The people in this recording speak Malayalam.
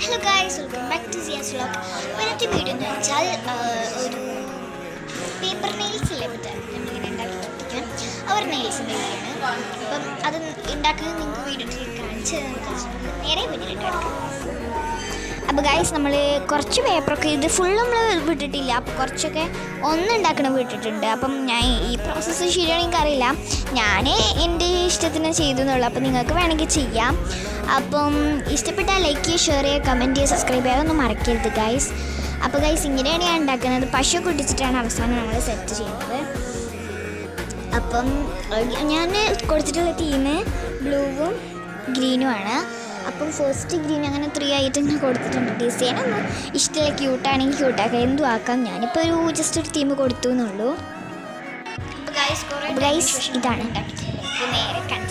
Hello guys, welcome back to Siya's vlog. ഇന്നത്തെ വീഡിയോ എന്ന് വെച്ചാൽ ഒരു പേപ്പർ നെയിൽസ് ഇല്ലേ, മറ്റേ നമ്മളിങ്ങനെ ഉണ്ടാക്കിക്കൊണ്ടിരിക്കാൻ അവർ നെയിൽസിൻ്റെ വീഡിയോ ആണ്. അപ്പം അത് ഉണ്ടാക്കുന്നത് നിങ്ങൾക്ക് വീഡിയോയിൽ കാണിച്ച് നേരെ പിന്നിട്ട് എടുക്കാം. അപ്പോൾ ഗൈസ്, നമ്മൾ കുറച്ച് പേപ്പറൊക്കെ ഇത് ഫുൾ നമ്മൾ വിട്ടിട്ടില്ല, അപ്പോൾ കുറച്ചൊക്കെ ഒന്നുണ്ടാക്കണം വിട്ടിട്ടുണ്ട്. അപ്പം ഞാൻ ഈ പ്രോസസ്സ് ശരിയാണെന്ന് എനിക്കറിയില്ല, ഞാൻ എൻ്റെ ഇഷ്ടത്തിന് ചെയ്തു എന്നുള്ളൂ. അപ്പോൾ നിങ്ങൾക്ക് വേണമെങ്കിൽ ചെയ്യാം. അപ്പം ഇഷ്ടപ്പെട്ടാൽ ലൈക്ക് ചെയ്യുക, ഷെയർ ചെയ്യുക, കമൻറ്റ് ചെയ്യുക, സബ്സ്ക്രൈബ് ചെയ്യുക, ഒന്നും മറക്കരുത് ഗൈസ്. അപ്പോൾ ഗൈസ്, ഇങ്ങനെയാണ് ഞാൻ ഉണ്ടാക്കുന്നത്. പശു കുടിച്ചിട്ടാണ് അവസാനം നമ്മൾ സെറ്റ് ചെയ്യുന്നത്. അപ്പം ഞാൻ കൊടുത്തിട്ടുള്ള തീം ബ്ലൂവും ഗ്രീനുമാണ്. അപ്പം ഫസ്റ്റ് ഗ്രീൻ അങ്ങനെ 3 ആയിട്ട് ഇങ്ങനെ കൊടുത്തിട്ടുണ്ട്. ഡിസൈൻ ഒന്നും ഇഷ്ടമില്ല, ക്യൂട്ടാണെങ്കിൽ ക്യൂട്ടാക്കാം, എന്തും ആക്കാം. ഞാനിപ്പോൾ ജസ്റ്റ് ഒരു തീം കൊടുത്തു എന്നുള്ളൂ. ഗൈസ് ഇതാണ് നേരെ കണ്ടു.